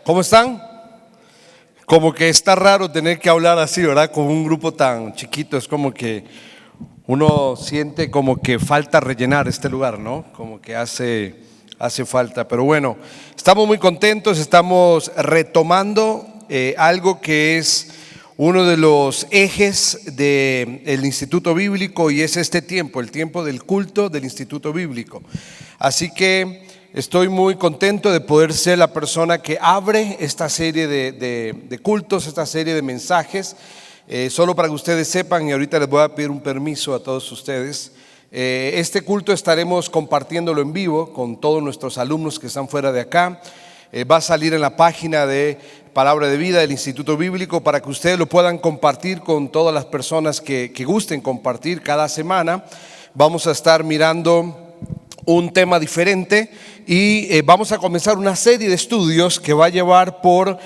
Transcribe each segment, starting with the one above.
¿Cómo están? Como que está raro tener que hablar así, ¿verdad? Con un grupo tan chiquito, es como que uno siente como que falta rellenar este lugar, ¿no? Como que hace falta. Pero bueno, estamos muy contentos, estamos retomando algo que es uno de los ejes del Instituto Bíblico, y es este tiempo, el tiempo del culto del Instituto Bíblico. Así que estoy muy contento de poder ser la persona que abre esta serie de cultos, esta serie de mensajes. Solo para que ustedes sepan, y ahorita les voy a pedir un permiso a todos ustedes, este culto estaremos compartiéndolo en vivo con todos nuestros alumnos que están fuera de acá. Va a salir en la página de Palabra de Vida del Instituto Bíblico para que ustedes lo puedan compartir con todas las personas que gusten compartir. Cada semana vamos a estar mirando un tema diferente y vamos a comenzar una serie de estudios que va a llevar por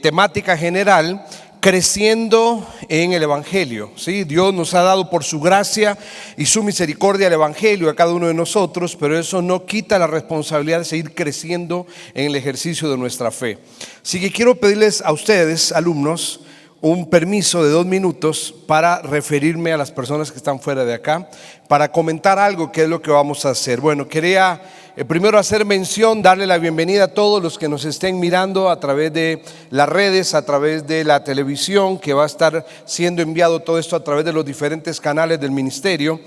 temática general: creciendo en el Evangelio. ¿Sí? Dios nos ha dado por su gracia y su misericordia el Evangelio a cada uno de nosotros, pero eso no quita la responsabilidad de seguir creciendo en el ejercicio de nuestra fe. Así que quiero pedirles a ustedes, alumnos, un permiso de 2 minutos para referirme a las personas que están fuera de acá, para comentar algo que es lo que vamos a hacer. Bueno, quería primero hacer mención, darle la bienvenida a todos los que nos estén mirando a través de las redes, a través de la televisión, que va a estar siendo enviado todo esto a través de los diferentes canales del ministerio.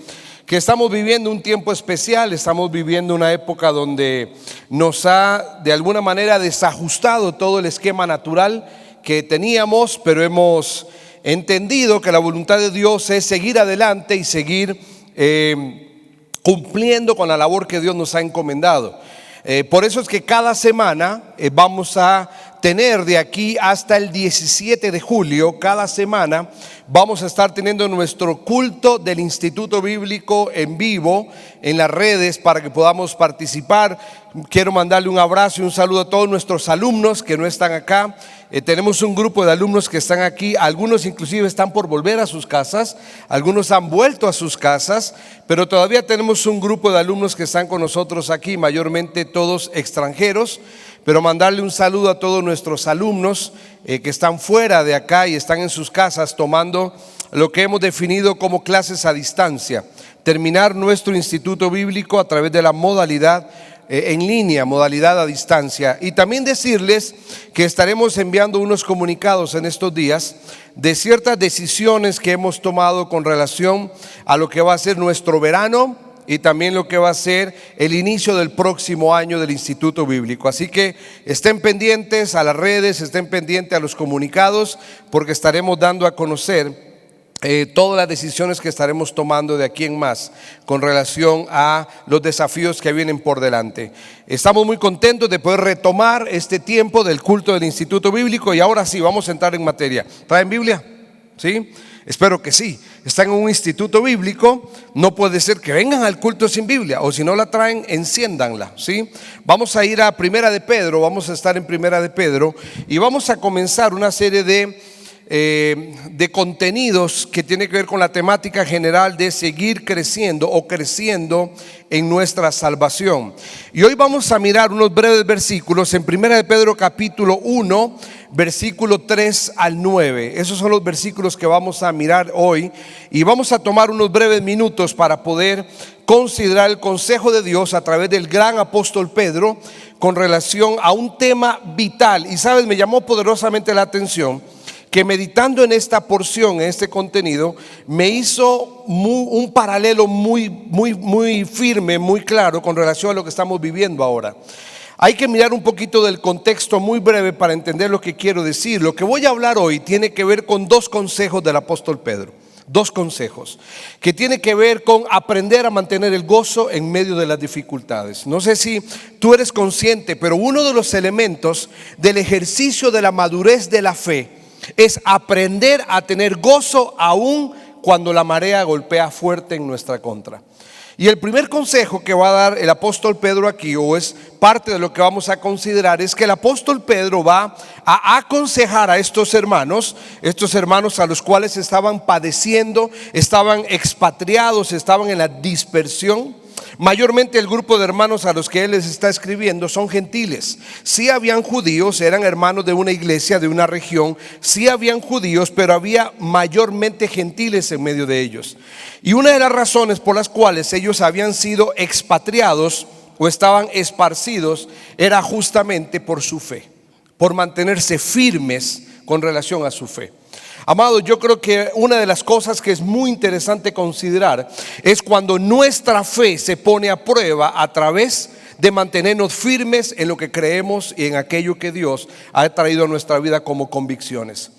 Que estamos viviendo un tiempo especial, estamos viviendo una época donde nos ha de alguna manera desajustado todo el esquema natural que teníamos, pero hemos entendido que la voluntad de Dios es seguir adelante y seguir cumpliendo con la labor que Dios nos ha encomendado. Por eso es que cada semana vamos a tener de aquí hasta el 17 de julio, cada semana vamos a estar teniendo nuestro culto del Instituto Bíblico en vivo en las redes para que podamos participar. Quiero mandarle un abrazo y un saludo a todos nuestros alumnos que no están acá. Tenemos un grupo de alumnos que están aquí, algunos inclusive están por volver a sus casas, algunos han vuelto a sus casas, pero todavía tenemos un grupo de alumnos que están con nosotros aquí, mayormente todos extranjeros. Pero mandarle un saludo a todos nuestros alumnos que están fuera de acá y están en sus casas tomando lo que hemos definido como clases a distancia. Terminar nuestro instituto bíblico a través de la modalidad en línea, modalidad a distancia. Y también decirles que estaremos enviando unos comunicados en estos días de ciertas decisiones que hemos tomado con relación a lo que va a ser nuestro verano y también lo que va a ser el inicio del próximo año del Instituto Bíblico. Así que estén pendientes a las redes, estén pendientes a los comunicados, porque estaremos dando a conocer todas las decisiones que estaremos tomando de aquí en más con relación a los desafíos que vienen por delante. Estamos muy contentos de poder retomar este tiempo del culto del Instituto Bíblico, y ahora sí, vamos a entrar en materia. ¿Traen Biblia? ¿Sí? Espero que sí. Están en un instituto bíblico, no puede ser que vengan al culto sin Biblia, o si no la traen, enciéndanla, ¿sí? Vamos a ir a Primera de Pedro, vamos a estar en Primera de Pedro y vamos a comenzar una serie de contenidos que tiene que ver con la temática general de seguir creciendo o creciendo en nuestra salvación. Y hoy vamos a mirar unos breves versículos en Primera de Pedro capítulo 1, versículo 3 al 9. Esos son los versículos que vamos a mirar hoy, y vamos a tomar unos breves minutos para poder considerar el consejo de Dios a través del gran apóstol Pedro con relación a un tema vital. Y sabes, me llamó poderosamente la atención que meditando en esta porción, en este contenido, me hizo un paralelo muy firme, muy claro con relación a lo que estamos viviendo ahora. Hay que mirar un poquito del contexto muy breve para entender lo que quiero decir. Lo que voy a hablar hoy tiene que ver con 2 consejos del apóstol Pedro. 2 consejos que tiene que ver con aprender a mantener el gozo en medio de las dificultades. No sé si tú eres consciente, pero uno de los elementos del ejercicio de la madurez de la fe es aprender a tener gozo aún cuando la marea golpea fuerte en nuestra contra. Y el primer consejo que va a dar el apóstol Pedro aquí, o es parte de lo que vamos a considerar, es que el apóstol Pedro va a aconsejar a estos hermanos a los cuales estaban padeciendo, estaban expatriados, estaban en la dispersión. Mayormente el grupo de hermanos a los que él les está escribiendo son gentiles. Sí habían judíos, eran hermanos de una iglesia, de una región. Sí habían judíos, pero había mayormente gentiles en medio de ellos. Y una de las razones por las cuales ellos habían sido expatriados o estaban esparcidos era justamente por su fe, por mantenerse firmes con relación a su fe. Amado, yo creo que una de las cosas que es muy interesante considerar es cuando nuestra fe se pone a prueba a través de mantenernos firmes en lo que creemos y en aquello que Dios ha traído a nuestra vida como convicciones.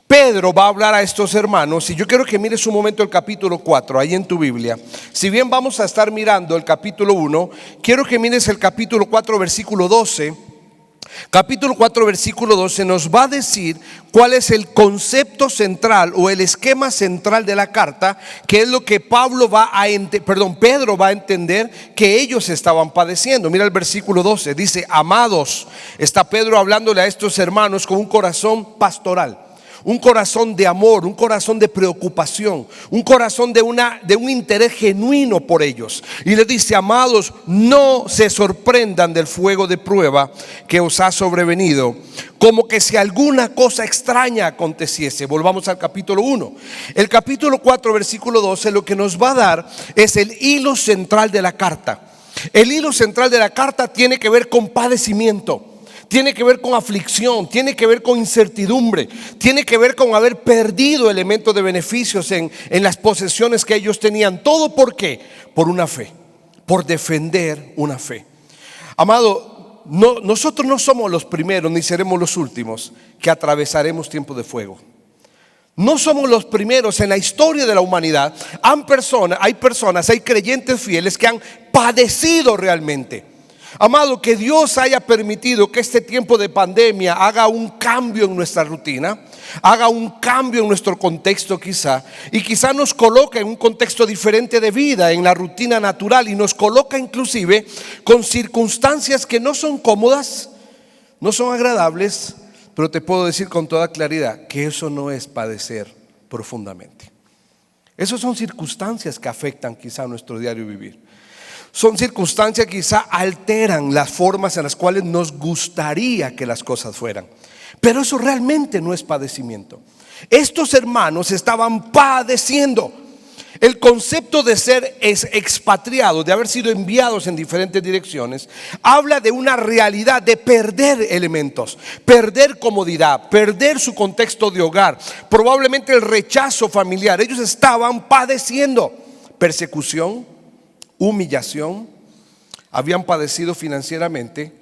Pedro va a hablar a estos hermanos y yo quiero que mires un momento el capítulo 4 ahí en tu Biblia. Si bien vamos a estar mirando el capítulo 1, quiero que mires el capítulo 4 versículo 12. Capítulo 4 versículo 12 nos va a decir cuál es el concepto central o el esquema central de la carta, que es lo que Pedro va a entender que ellos estaban padeciendo. Mira el versículo 12, dice: amados, está Pedro hablándole a estos hermanos con un corazón pastoral, un corazón de amor, un corazón de preocupación, un corazón de un interés genuino por ellos. Y les dice: amados, no se sorprendan del fuego de prueba que os ha sobrevenido, como que si alguna cosa extraña aconteciese. Volvamos al capítulo 1. El capítulo 4 versículo 12 lo que nos va a dar es el hilo central de la carta. El hilo central de la carta tiene que ver con padecimiento, tiene que ver con aflicción, tiene que ver con incertidumbre, tiene que ver con haber perdido elementos de beneficios en las posesiones que ellos tenían. ¿Todo por qué? Por una fe, por defender una fe. Amado, nosotros no somos los primeros ni seremos los últimos que atravesaremos tiempos de fuego. No somos los primeros en la historia de la humanidad. Hay creyentes fieles que han padecido realmente. Amado, que Dios haya permitido que este tiempo de pandemia haga un cambio en nuestra rutina, haga un cambio en nuestro contexto quizá, y quizá nos coloca en un contexto diferente de vida, en la rutina natural, y nos coloca inclusive con circunstancias que no son cómodas, no son agradables, pero te puedo decir con toda claridad que eso no es padecer profundamente. Esas son circunstancias que afectan quizá nuestro diario vivir. Son circunstancias que quizá alteran las formas en las cuales nos gustaría que las cosas fueran. Pero eso realmente no es padecimiento. Estos hermanos estaban padeciendo. El concepto de ser expatriados, de haber sido enviados en diferentes direcciones, habla de una realidad de perder elementos, perder comodidad, perder su contexto de hogar, probablemente el rechazo familiar. Ellos estaban padeciendo persecución, humillación, habían padecido financieramente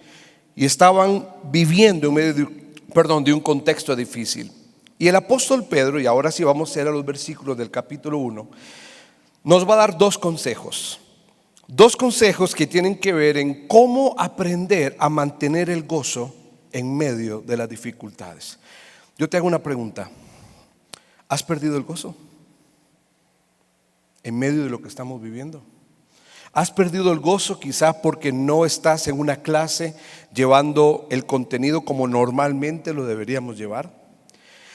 y estaban viviendo en medio de un contexto difícil. Y el apóstol Pedro, y ahora sí vamos a ir a los versículos del capítulo 1, nos va a dar dos consejos que tienen que ver en cómo aprender a mantener el gozo en medio de las dificultades. Yo te hago una pregunta: ¿has perdido el gozo en medio de lo que estamos viviendo? ¿Has perdido el gozo quizás porque no estás en una clase llevando el contenido como normalmente lo deberíamos llevar?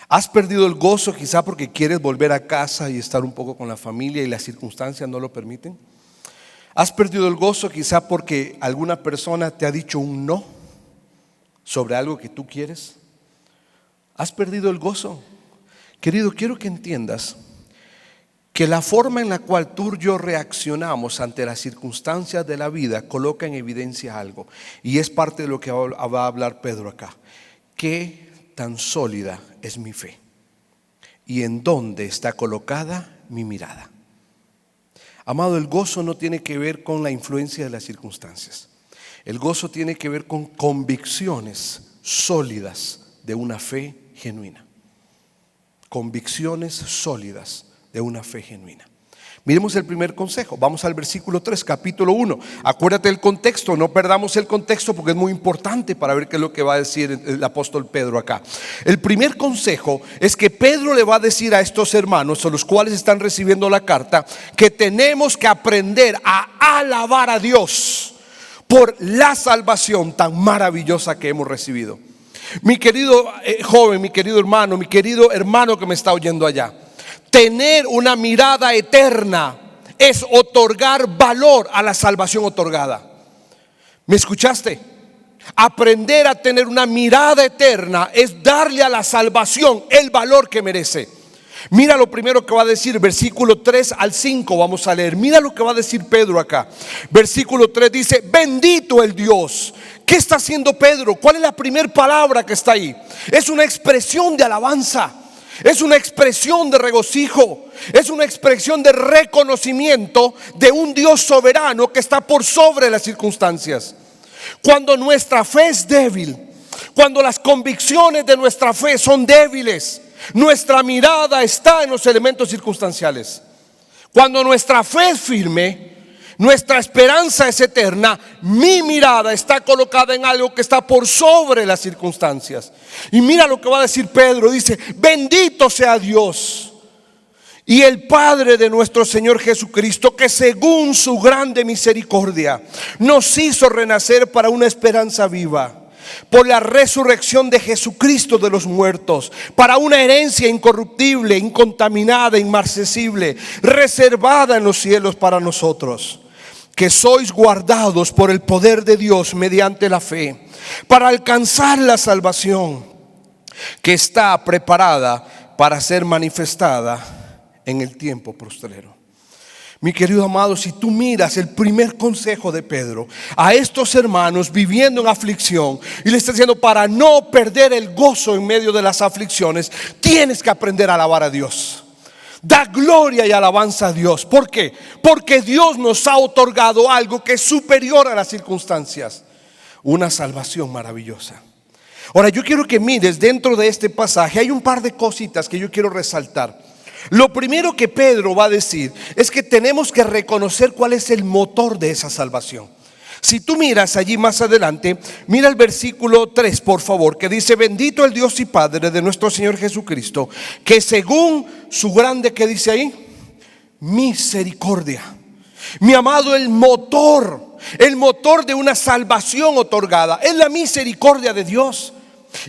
¿Has perdido el gozo quizás porque quieres volver a casa y estar un poco con la familia y las circunstancias no lo permiten? ¿Has perdido el gozo quizás porque alguna persona te ha dicho un no sobre algo que tú quieres? ¿Has perdido el gozo? Querido, quiero que entiendas que la forma en la cual tú y yo reaccionamos ante las circunstancias de la vida coloca en evidencia algo, y es parte de lo que va a hablar Pedro acá. ¿Qué tan sólida es mi fe? ¿Y en dónde está colocada mi mirada? Amado, el gozo no tiene que ver con la influencia de las circunstancias. El gozo tiene que ver con convicciones sólidas de una fe genuina. Convicciones sólidas de una fe genuina. Miremos el primer consejo. Vamos al versículo 3, capítulo 1. Acuérdate del contexto, no perdamos el contexto porque es muy importante para ver qué es lo que va a decir el apóstol Pedro acá. El primer consejo es que Pedro le va a decir a estos hermanos, a los cuales están recibiendo la carta, que tenemos que aprender a alabar a Dios por la salvación tan maravillosa que hemos recibido. Mi querido joven, mi querido hermano que me está oyendo allá, tener una mirada eterna es otorgar valor a la salvación otorgada. ¿Me escuchaste? Aprender a tener una mirada eterna es darle a la salvación el valor que merece. Mira lo primero que va a decir, versículo 3 al 5 vamos a leer. Mira lo que va a decir Pedro acá. Versículo 3 dice: bendito el Dios. ¿Qué está haciendo Pedro? ¿Cuál es la primera palabra que está ahí? Es una expresión de alabanza. Es una expresión de regocijo. Es una expresión de reconocimiento de un Dios soberano que está por sobre las circunstancias. Cuando nuestra fe es débil, cuando las convicciones de nuestra fe son débiles, nuestra mirada está en los elementos circunstanciales. Cuando nuestra fe es firme, nuestra esperanza es eterna, mi mirada está colocada en algo que está por sobre las circunstancias. Y mira lo que va a decir Pedro, dice: bendito sea Dios y el Padre de nuestro Señor Jesucristo, que según su grande misericordia nos hizo renacer para una esperanza viva, por la resurrección de Jesucristo de los muertos, para una herencia incorruptible, incontaminada, inmarcesible, reservada en los cielos para nosotros, que sois guardados por el poder de Dios mediante la fe, para alcanzar la salvación que está preparada para ser manifestada en el tiempo postrero. Mi querido amado, si tú miras el primer consejo de Pedro a estos hermanos viviendo en aflicción, y le está diciendo: para no perder el gozo en medio de las aflicciones, tienes que aprender a alabar a Dios. Da gloria y alabanza a Dios. ¿Por qué? Porque Dios nos ha otorgado algo que es superior a las circunstancias: una salvación maravillosa. Ahora, yo quiero que mires dentro de este pasaje. Hay un par de cositas que yo quiero resaltar. Lo primero que Pedro va a decir es que tenemos que reconocer cuál es el motor de esa salvación. Si tú miras allí más adelante, mira el versículo 3 por favor, que dice: bendito el Dios y Padre de nuestro Señor Jesucristo, que según su grande, ¿qué dice ahí? Misericordia. Mi amado, el motor de una salvación otorgada es la misericordia de Dios.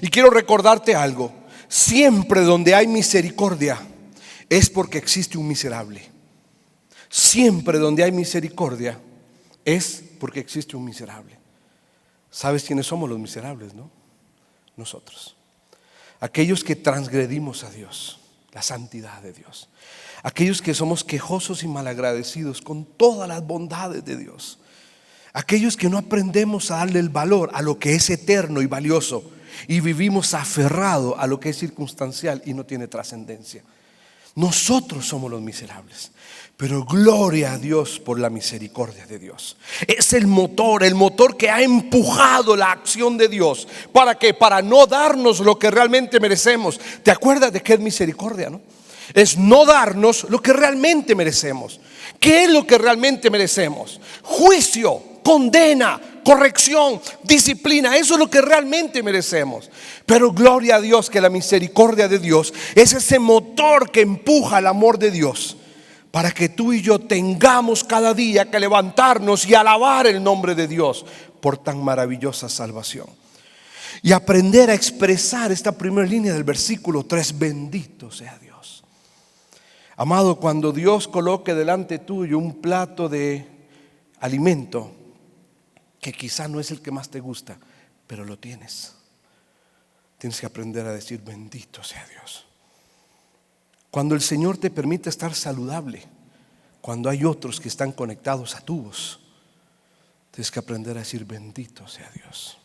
Y quiero recordarte algo: siempre donde hay misericordia es porque existe un miserable. Siempre donde hay misericordia es porque existe un miserable. ¿Sabes quiénes somos los miserables, no? Nosotros. Aquellos que transgredimos a Dios, la santidad de Dios. Aquellos que somos quejosos y malagradecidos con todas las bondades de Dios. Aquellos que no aprendemos a darle el valor a lo que es eterno y valioso, y vivimos aferrados a lo que es circunstancial y no tiene trascendencia. Nosotros somos los miserables, pero gloria a Dios por la misericordia de Dios. Es el motor que ha empujado la acción de Dios. ¿Para qué? Para no darnos lo que realmente merecemos. ¿Te acuerdas de qué es misericordia, no? Es no darnos lo que realmente merecemos. ¿Qué es lo que realmente merecemos? Juicio, condena, corrección, disciplina. Eso es lo que realmente merecemos. Pero gloria a Dios que la misericordia de Dios es ese motor que empuja el amor de Dios, para que tú y yo tengamos cada día que levantarnos y alabar el nombre de Dios por tan maravillosa salvación. Y aprender a expresar esta primera línea del versículo 3: bendito sea Dios. Amado, cuando Dios coloque delante tuyo un plato de alimento que quizá no es el que más te gusta, pero lo tienes, tienes que aprender a decir: bendito sea Dios. Cuando el Señor te permite estar saludable, cuando hay otros que están conectados a tubos, tienes que aprender a decir: bendito sea Dios.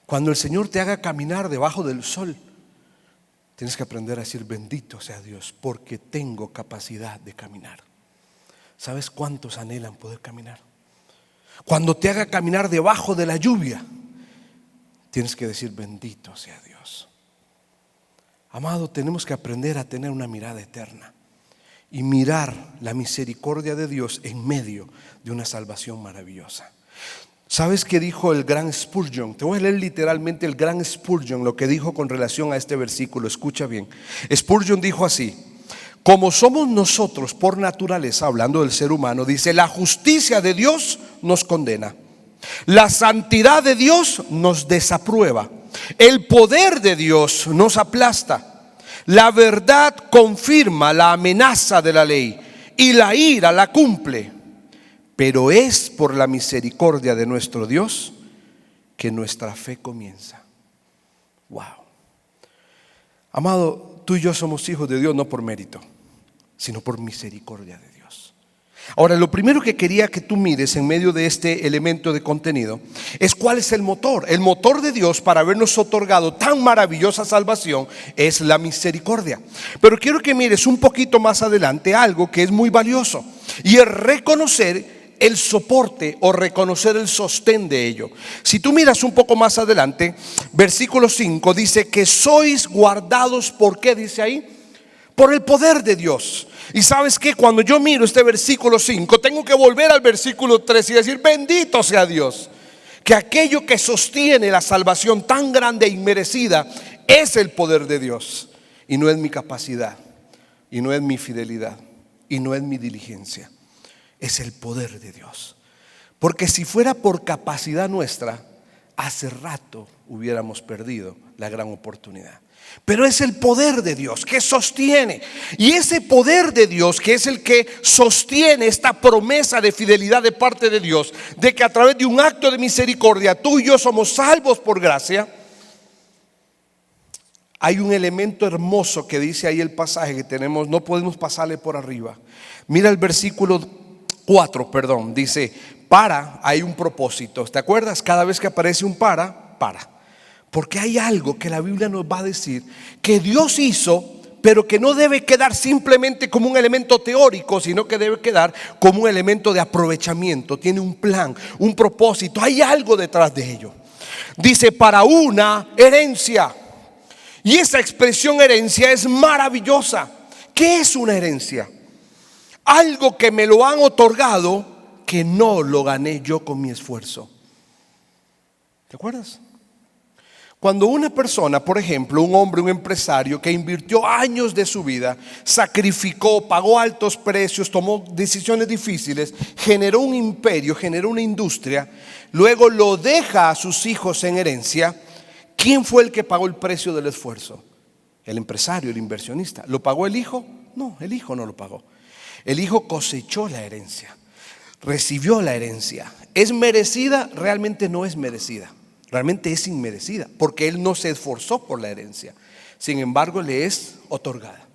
Cuando el Señor te haga caminar debajo del sol, tienes que aprender a decir: bendito sea Dios, porque tengo capacidad de caminar. ¿Sabes cuántos anhelan poder caminar? Cuando te haga caminar debajo de la lluvia, tienes que decir: bendito sea Dios. Amado, tenemos que aprender a tener una mirada eterna y mirar la misericordia de Dios en medio de una salvación maravillosa. ¿Sabes qué dijo el gran Spurgeon? Te voy a leer literalmente el gran Spurgeon, lo que dijo con relación a este versículo. Escucha bien. Spurgeon dijo así: como somos nosotros por naturaleza, hablando del ser humano, dice: la justicia de Dios nos condena, la santidad de Dios nos desaprueba, el poder de Dios nos aplasta, la verdad confirma la amenaza de la ley y la ira la cumple, pero es por la misericordia de nuestro Dios que nuestra fe comienza. Wow. Amado, tú y yo somos hijos de Dios no por mérito, sino por misericordia de Dios. Ahora, lo primero que quería que tú mires en medio de este elemento de contenido es cuál es el motor. El motor de Dios para habernos otorgado tan maravillosa salvación es la misericordia. Pero quiero que mires un poquito más adelante algo que es muy valioso, y es reconocer el soporte o reconocer el sostén de ello. Si tú miras un poco más adelante, versículo 5 dice que sois guardados, ¿por qué dice ahí? Por el poder de Dios. Y sabes que cuando yo miro este versículo 5, tengo que volver al versículo 3 y decir: bendito sea Dios, que aquello que sostiene la salvación tan grande e inmerecida es el poder de Dios, y no es mi capacidad, y no es mi fidelidad, y no es mi diligencia. Es el poder de Dios. Porque si fuera por capacidad nuestra, hace rato hubiéramos perdido la gran oportunidad. Pero es el poder de Dios que sostiene. Y ese poder de Dios, que es el que sostiene esta promesa de fidelidad de parte de Dios, de que a través de un acto de misericordia tú y yo somos salvos por gracia. Hay un elemento hermoso que dice ahí el pasaje que tenemos, no podemos pasarle por arriba. Mira el versículo 4, dice: para, hay un propósito. ¿Te acuerdas? Cada vez que aparece un para. Porque hay algo que la Biblia nos va a decir que Dios hizo, pero que no debe quedar simplemente como un elemento teórico, sino que debe quedar como un elemento de aprovechamiento. Tiene un plan, un propósito, hay algo detrás de ello. Dice: para una herencia. Y esa expresión herencia es maravillosa. ¿Qué es una herencia? Algo que me lo han otorgado, que no lo gané yo con mi esfuerzo. ¿Te acuerdas? Cuando una persona, por ejemplo, un hombre, un empresario que invirtió años de su vida, sacrificó, pagó altos precios, tomó decisiones difíciles, generó un imperio, generó una industria, luego lo deja a sus hijos en herencia, ¿quién fue el que pagó el precio del esfuerzo? El empresario, el inversionista. ¿Lo pagó el hijo? No, el hijo no lo pagó. El hijo cosechó la herencia, recibió la herencia. ¿Es merecida? Realmente no es merecida. Realmente es inmerecida, porque él no se esforzó por la herencia. Sin embargo, le es otorgada.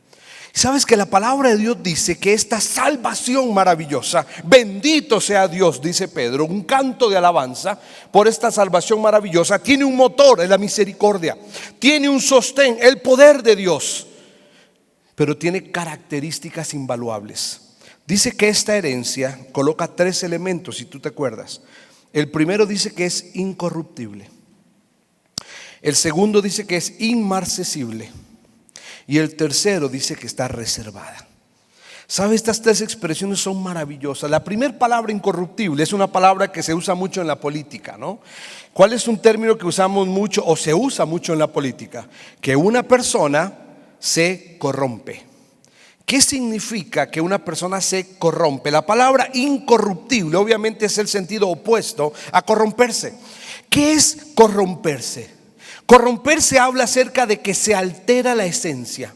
¿Sabes que la palabra de Dios dice que esta salvación maravillosa, bendito sea Dios, dice Pedro, un canto de alabanza por esta salvación maravillosa, tiene un motor, es la misericordia, tiene un sostén, el poder de Dios, pero tiene características invaluables. Dice que esta herencia coloca 3 elementos, si tú te acuerdas. El primero dice que es incorruptible. El segundo dice que es inmarcesible. Y el tercero dice que está reservada. ¿Sabe? Estas 3 expresiones son maravillosas. La primera palabra, incorruptible, es una palabra que se usa mucho en la política, ¿no? ¿Cuál es un término que usamos mucho o se usa mucho en la política? Que una persona se corrompe. ¿Qué significa que una persona se corrompe? La palabra incorruptible obviamente es el sentido opuesto a corromperse. ¿Qué es corromperse? Corromperse habla acerca de que se altera la esencia,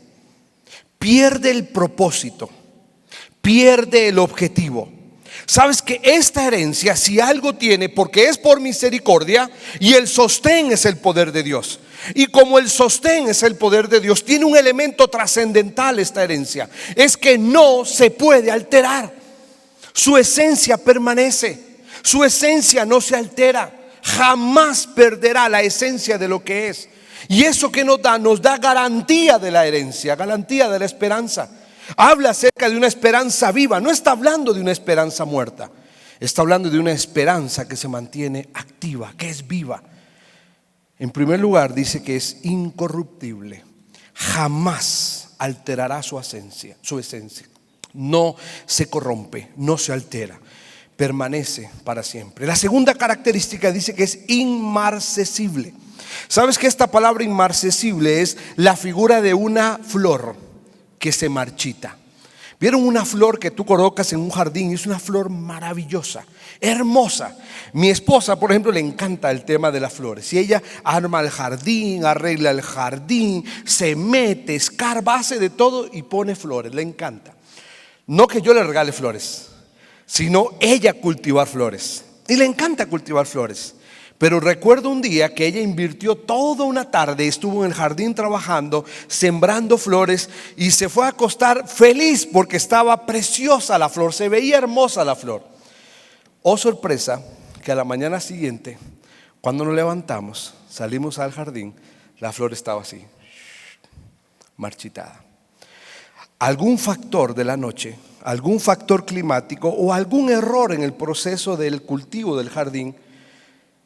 pierde el propósito, pierde el objetivo. Sabes que esta herencia, si algo tiene, porque es por misericordia y el sostén es el poder de Dios. Y como el sostén es el poder de Dios, tiene un elemento trascendental esta herencia. Es que no se puede alterar. Su esencia permanece. Su esencia no se altera. Jamás perderá la esencia de lo que es. Y eso que nos da garantía de la herencia, garantía de la esperanza. Habla acerca de una esperanza viva. No está hablando de una esperanza muerta. Está hablando de una esperanza que se mantiene activa, que es viva. En primer lugar dice que es incorruptible. Jamás alterará su esencia. No se corrompe, no se altera. Permanece para siempre. La segunda característica dice que es inmarcesible. ¿Sabes que esta palabra inmarcesible es la figura de una flor que se marchita? ¿Vieron una flor que tú colocas en un jardín? Es una flor maravillosa, hermosa. Mi esposa, por ejemplo, le encanta el tema de las flores. Y ella arma el jardín, arregla el jardín, se mete, escarba, hace de todo y pone flores, le encanta. No que yo le regale flores, sino ella cultivar flores. Y le encanta cultivar flores. Pero recuerdo un día que ella invirtió toda una tarde, estuvo en el jardín trabajando, sembrando flores, y se fue a acostar feliz porque estaba preciosa la flor, se veía hermosa la flor. Oh sorpresa, que a la mañana siguiente, cuando nos levantamos, salimos al jardín, la flor estaba así, marchitada. Algún factor de la noche, algún factor climático o algún error en el proceso del cultivo del jardín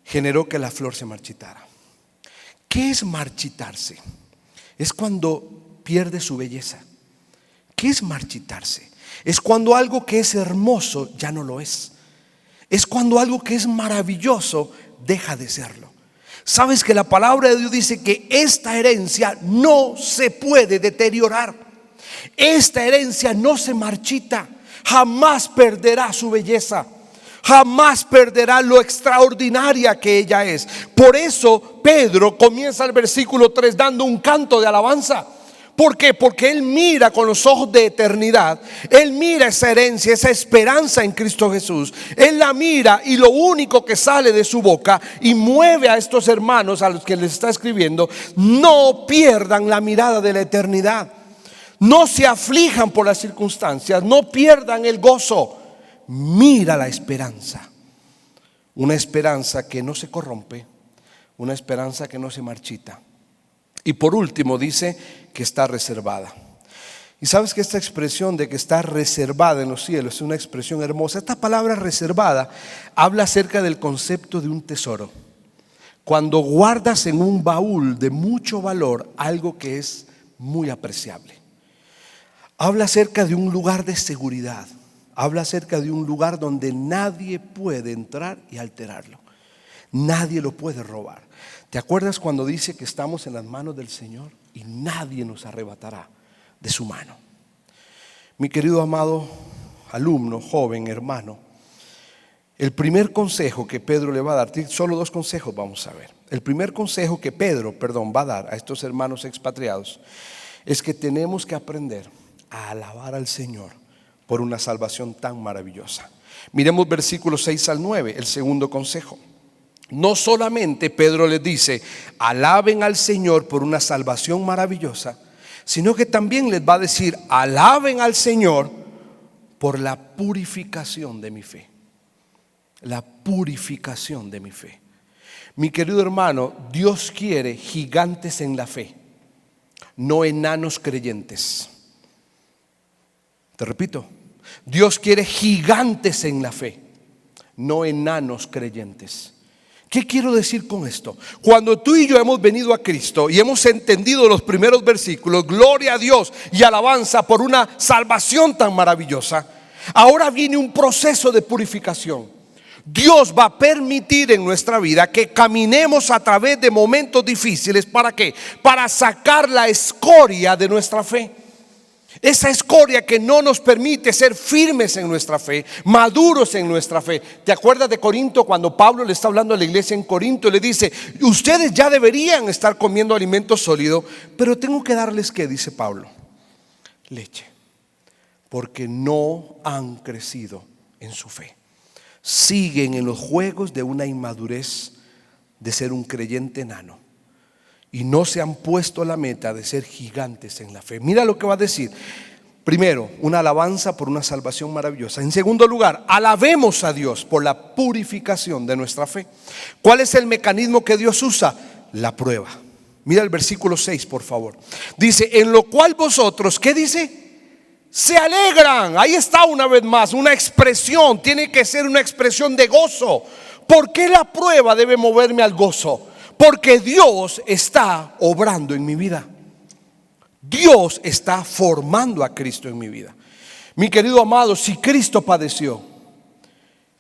generó que la flor se marchitara. ¿Qué es marchitarse? Es cuando pierde su belleza. ¿Qué es marchitarse? Es cuando algo que es hermoso ya no lo es. Es cuando algo que es maravilloso deja de serlo. Sabes que la palabra de Dios dice que esta herencia no se puede deteriorar. Esta herencia no se marchita. Jamás perderá su belleza. Jamás perderá lo extraordinaria que ella es. Por eso Pedro comienza el versículo 3 dando un canto de alabanza. ¿Por qué? Porque él mira con los ojos de eternidad. Él mira esa herencia, esa esperanza en Cristo Jesús. Él la mira y lo único que sale de su boca y mueve a estos hermanos a los que les está escribiendo: no pierdan la mirada de la eternidad. No se aflijan por las circunstancias, no pierdan el gozo. Mira la esperanza. Una esperanza que no se corrompe, una esperanza que no se marchita. Y por último dice que está reservada. Y sabes que esta expresión de que está reservada en los cielos es una expresión hermosa. Esta palabra reservada habla acerca del concepto de un tesoro. Cuando guardas en un baúl de mucho valor algo que es muy apreciable. Habla acerca de un lugar de seguridad. Habla acerca de un lugar donde nadie puede entrar y alterarlo. Nadie lo puede robar. ¿Te acuerdas cuando dice que estamos en las manos del Señor y nadie nos arrebatará de su mano? Mi querido amado alumno, joven, hermano, el primer consejo que Pedro le va a dar, solo dos consejos vamos a ver. El primer consejo que Pedro, va a dar a estos hermanos expatriados es que tenemos que aprender a alabar al Señor por una salvación tan maravillosa. Miremos versículos 6 al 9, el segundo consejo. No solamente Pedro les dice: alaben al Señor por una salvación maravillosa, sino que también les va a decir: alaben al Señor por la purificación de mi fe. La purificación de mi fe. Mi querido hermano, Dios quiere gigantes en la fe, no enanos creyentes. Te repito, Dios quiere gigantes en la fe, no enanos creyentes. ¿Qué quiero decir con esto? Cuando tú y yo hemos venido a Cristo y hemos entendido los primeros versículos, gloria a Dios y alabanza por una salvación tan maravillosa, ahora viene un proceso de purificación. Dios va a permitir en nuestra vida que caminemos a través de momentos difíciles. ¿Para qué? Para sacar la escoria de nuestra fe. Esa escoria que no nos permite ser firmes en nuestra fe, maduros en nuestra fe. ¿Te acuerdas de Corinto cuando Pablo le está hablando a la iglesia en Corinto y le dice: ustedes ya deberían estar comiendo alimento sólido, pero tengo que darles, ¿qué dice Pablo? Leche, porque no han crecido en su fe. Siguen en los juegos de una inmadurez de ser un creyente enano. Y no se han puesto la meta de ser gigantes en la fe. Mira lo que va a decir. Primero, una alabanza por una salvación maravillosa. En segundo lugar, alabemos a Dios por la purificación de nuestra fe. ¿Cuál es el mecanismo que Dios usa? La prueba. Mira el versículo 6, por favor. Dice: en lo cual vosotros, ¿qué dice? Se alegran. Ahí está una vez más, una expresión. Tiene que ser una expresión de gozo. ¿Por qué la prueba debe moverme al gozo? Porque Dios está obrando en mi vida. Dios está formando a Cristo en mi vida. Mi querido amado, si Cristo padeció,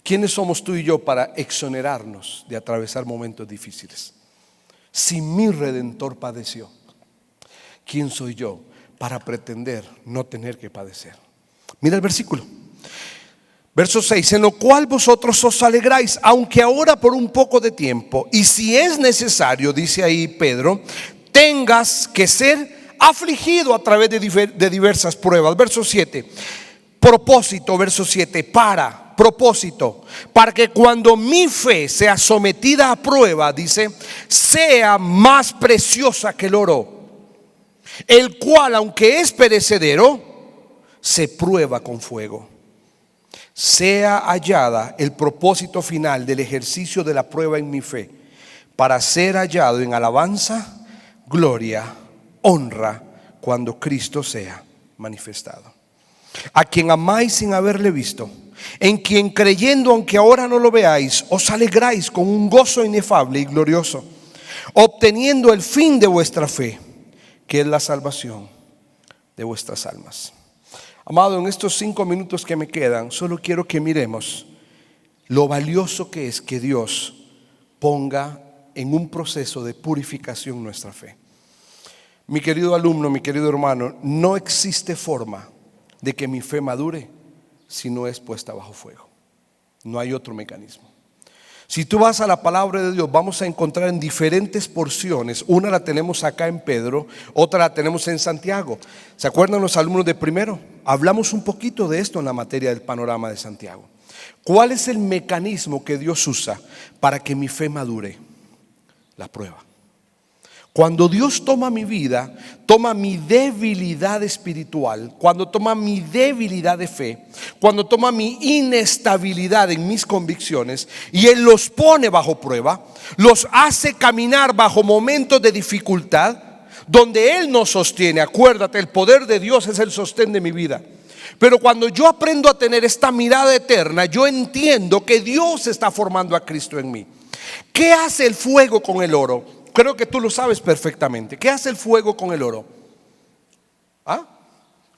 ¿quiénes somos tú y yo para exonerarnos de atravesar momentos difíciles? Si mi Redentor padeció, ¿quién soy yo para pretender no tener que padecer? Mira el versículo. Verso 6, en lo cual vosotros os alegráis, aunque ahora por un poco de tiempo, y si es necesario, dice ahí Pedro, tengas que ser afligido a través de diversas pruebas. Verso 7, Propósito, verso 7, propósito, para que cuando mi fe sea sometida a prueba, dice, sea más preciosa que el oro, el cual, aunque es perecedero, se prueba con fuego. Sea hallada el propósito final del ejercicio de la prueba en mi fe, para ser hallado en alabanza, gloria, honra, cuando Cristo sea manifestado. A quien amáis sin haberle visto, en quien creyendo, aunque ahora no lo veáis, os alegráis con un gozo inefable y glorioso, obteniendo el fin de vuestra fe, que es la salvación de vuestras almas. Amado, en estos 5 minutos que me quedan, solo quiero que miremos lo valioso que es que Dios ponga en un proceso de purificación nuestra fe. Mi querido alumno, mi querido hermano, no existe forma de que mi fe madure si no es puesta bajo fuego. No hay otro mecanismo. Si tú vas a la palabra de Dios, vamos a encontrar en diferentes porciones. Una la tenemos acá en Pedro, otra la tenemos en Santiago. ¿Se acuerdan los alumnos de primero? Hablamos un poquito de esto en la materia del panorama de Santiago. ¿Cuál es el mecanismo que Dios usa para que mi fe madure? La prueba. Cuando Dios toma mi vida, toma mi debilidad espiritual, cuando toma mi debilidad de fe, cuando toma mi inestabilidad en mis convicciones, y Él los pone bajo prueba, los hace caminar bajo momentos de dificultad, donde Él nos sostiene. Acuérdate, el poder de Dios es el sostén de mi vida. Pero cuando yo aprendo a tener esta mirada eterna, yo entiendo que Dios está formando a Cristo en mí. ¿Qué hace el fuego con el oro? Creo que tú lo sabes perfectamente. ¿Qué hace el fuego con el oro?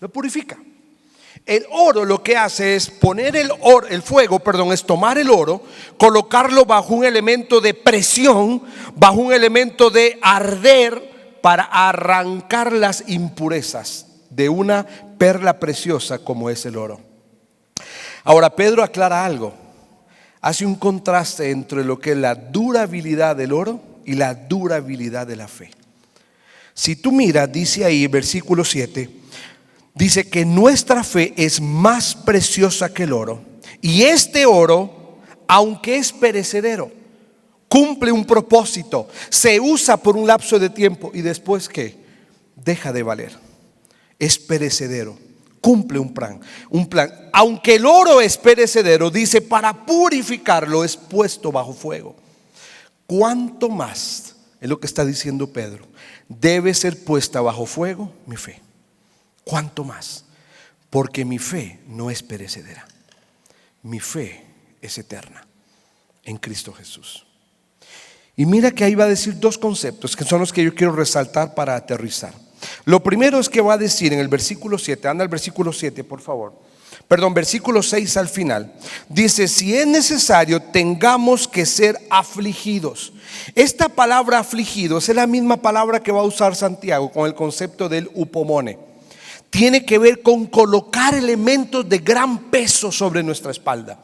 Lo purifica. El oro lo que hace es poner el fuego, es tomar el oro, colocarlo bajo un elemento de presión, bajo un elemento de arder, para arrancar las impurezas de una perla preciosa como es el oro. Ahora Pedro aclara algo. Hace un contraste entre lo que es la durabilidad del oro y la durabilidad de la fe. Si tú miras, dice ahí versículo 7, dice que nuestra fe es más preciosa que el oro, y este oro, aunque es perecedero, cumple un propósito, se usa por un lapso de tiempo y después ¿qué? Deja de valer. Es perecedero, cumple un plan. Aunque el oro es perecedero, dice, para purificarlo es puesto bajo fuego. ¿Cuánto más, es lo que está diciendo Pedro, debe ser puesta bajo fuego mi fe? ¿Cuánto más? Porque mi fe no es perecedera. Mi fe es eterna en Cristo Jesús. Y mira que ahí va a decir 2 conceptos que son los que yo quiero resaltar para aterrizar. Lo primero es que va a decir en el versículo 7, anda al versículo 7 por favor. Versículo 6 al final. Dice, si es necesario, tengamos que ser afligidos. Esta palabra afligidos es la misma palabra que va a usar Santiago con el concepto del upomone. Tiene que ver con colocar elementos de gran peso sobre nuestra espalda.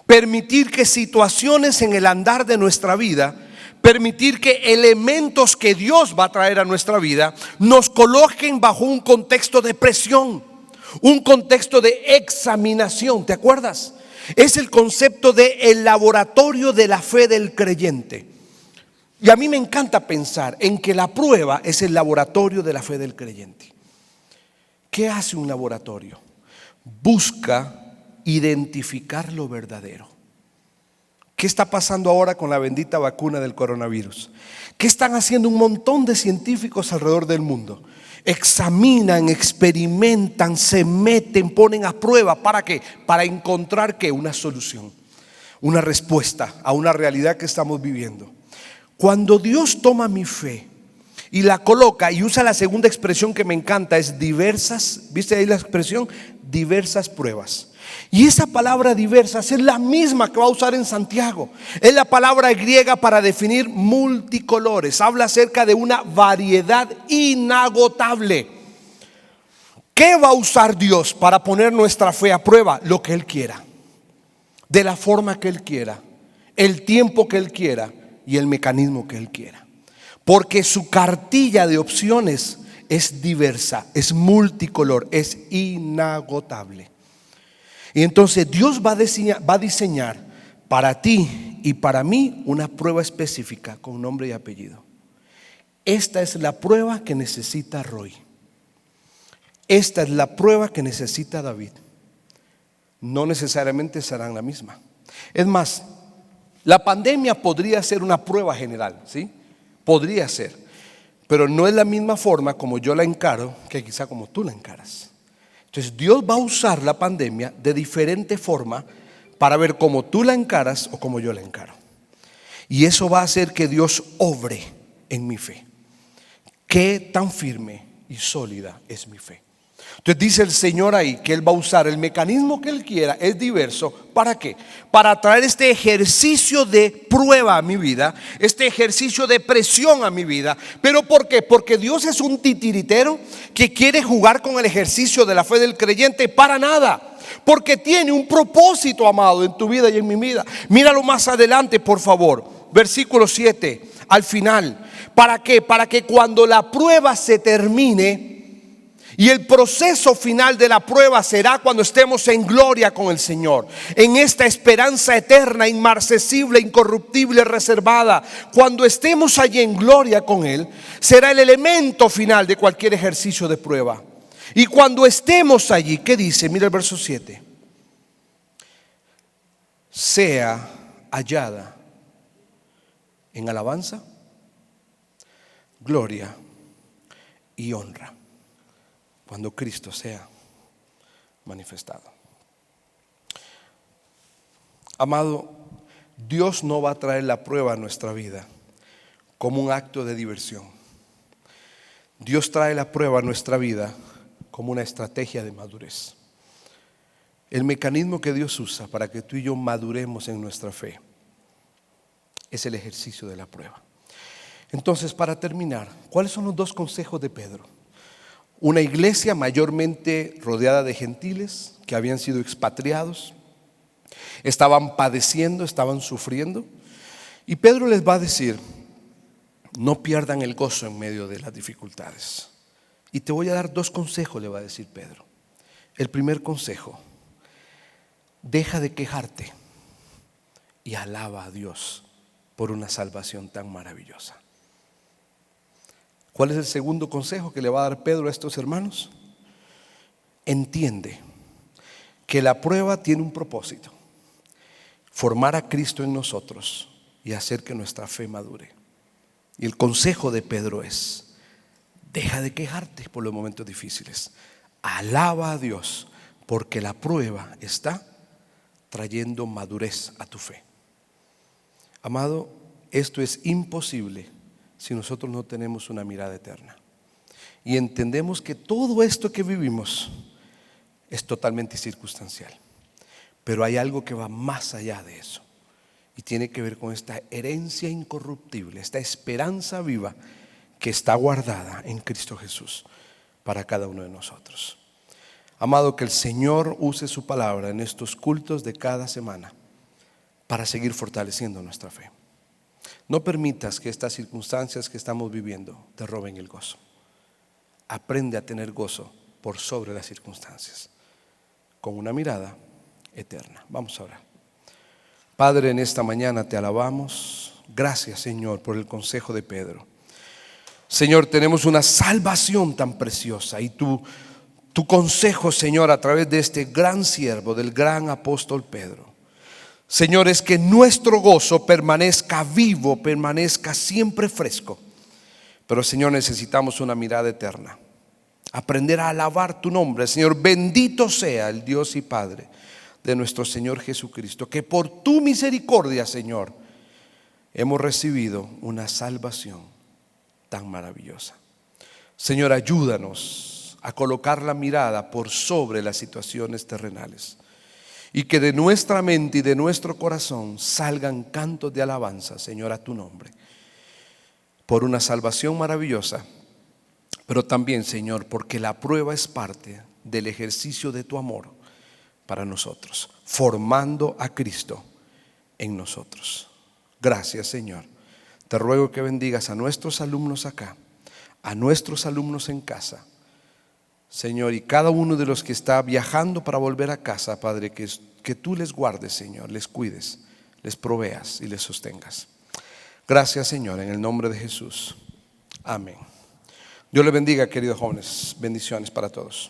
Permitir que situaciones en el andar de nuestra vida, permitir que elementos que Dios va a traer a nuestra vida nos coloquen bajo un contexto de presión, un contexto de examinación. ¿Te acuerdas? Es el concepto de el laboratorio de la fe del creyente. Y a mí me encanta pensar en que la prueba es el laboratorio de la fe del creyente. ¿Qué hace un laboratorio? Busca identificar lo verdadero. ¿Qué está pasando ahora con la bendita vacuna del coronavirus? ¿Qué están haciendo un montón de científicos alrededor del mundo? Examinan, experimentan, se meten, ponen a prueba. ¿Para qué? Para encontrar ¿qué? Una solución, una respuesta a una realidad que estamos viviendo. Cuando Dios toma mi fe y la coloca, y usa la segunda expresión que me encanta, es diversas, ¿viste ahí la expresión? Diversas pruebas. Y esa palabra diversas es la misma que va a usar en Santiago. Es la palabra griega para definir multicolores. Habla acerca de una variedad inagotable. ¿Qué va a usar Dios para poner nuestra fe a prueba? Lo que Él quiera, de la forma que Él quiera, el tiempo que Él quiera y el mecanismo que Él quiera. Porque su cartilla de opciones es diversa, es multicolor, es inagotable. Y entonces Dios va a diseñar para ti y para mí una prueba específica con nombre y apellido. Esta es la prueba que necesita Roy. Esta es la prueba que necesita David. No necesariamente serán la misma. Es más, la pandemia podría ser una prueba general, ¿sí? Podría ser, pero no es la misma forma como yo la encaro que quizá como tú la encaras. Entonces Dios va a usar la pandemia de diferente forma para ver cómo tú la encaras o cómo yo la encaro. Y eso va a hacer que Dios obre en mi fe. Qué tan firme y sólida es mi fe. Entonces dice el Señor ahí que Él va a usar el mecanismo que Él quiera, es diverso. ¿Para qué? Para traer este ejercicio de prueba a mi vida, este ejercicio de presión a mi vida. ¿Pero por qué? Porque Dios es un titiritero que quiere jugar con el ejercicio de la fe del creyente para nada. Porque tiene un propósito, amado, en tu vida y en mi vida. Míralo más adelante, por favor. Versículo 7, al final. ¿Para qué? Para que cuando la prueba se termine, y el proceso final de la prueba será cuando estemos en gloria con el Señor, en esta esperanza eterna, inmarcesible, incorruptible, reservada. Cuando estemos allí en gloria con Él, será el elemento final de cualquier ejercicio de prueba. Y cuando estemos allí, ¿qué dice? Mira el verso 7. Sea hallada en alabanza, gloria y honra cuando Cristo sea manifestado. Amado, Dios no va a traer la prueba a nuestra vida como un acto de diversión. Dios trae la prueba a nuestra vida como una estrategia de madurez. El mecanismo que Dios usa para que tú y yo maduremos en nuestra fe es el ejercicio de la prueba. Entonces, para terminar, ¿cuáles son los dos consejos de Pedro? Una iglesia mayormente rodeada de gentiles que habían sido expatriados, estaban padeciendo, estaban sufriendo. Y Pedro les va a decir: no pierdan el gozo en medio de las dificultades. Y te voy a dar dos consejos, le va a decir Pedro. El primer consejo: deja de quejarte y alaba a Dios por una salvación tan maravillosa. ¿Cuál es el segundo consejo que le va a dar Pedro a estos hermanos? Entiende que la prueba tiene un propósito: formar a Cristo en nosotros y hacer que nuestra fe madure. Y el consejo de Pedro es: deja de quejarte por los momentos difíciles, alaba a Dios porque la prueba está trayendo madurez a tu fe. Amado, esto es imposible si nosotros no tenemos una mirada eterna y entendemos que todo esto que vivimos es totalmente circunstancial, pero hay algo que va más allá de eso y tiene que ver con esta herencia incorruptible, esta esperanza viva que está guardada en Cristo Jesús para cada uno de nosotros. Amado, que el Señor use su palabra en estos cultos de cada semana para seguir fortaleciendo nuestra fe. No permitas que estas circunstancias que estamos viviendo te roben el gozo. Aprende a tener gozo por sobre las circunstancias, con una mirada eterna. Vamos a orar. Padre, en esta mañana te alabamos. Gracias, Señor, por el consejo de Pedro. Señor, tenemos una salvación tan preciosa y tu consejo, Señor, a través de este gran siervo, del gran apóstol Pedro, Señor, es que nuestro gozo permanezca vivo, permanezca siempre fresco. Pero, Señor, necesitamos una mirada eterna. Aprender a alabar tu nombre, Señor. Bendito sea el Dios y Padre de nuestro Señor Jesucristo, que por tu misericordia, Señor, hemos recibido una salvación tan maravillosa. Señor, ayúdanos a colocar la mirada por sobre las situaciones terrenales y que de nuestra mente y de nuestro corazón salgan cantos de alabanza, Señor, a tu nombre, por una salvación maravillosa, pero también, Señor, porque la prueba es parte del ejercicio de tu amor para nosotros, formando a Cristo en nosotros. Gracias, Señor. Te ruego que bendigas a nuestros alumnos acá, a nuestros alumnos en casa. Señor, y cada uno de los que está viajando para volver a casa, Padre, que tú les guardes, Señor, les cuides, les proveas y les sostengas. Gracias, Señor, en el nombre de Jesús. Amén. Dios les bendiga, queridos jóvenes. Bendiciones para todos.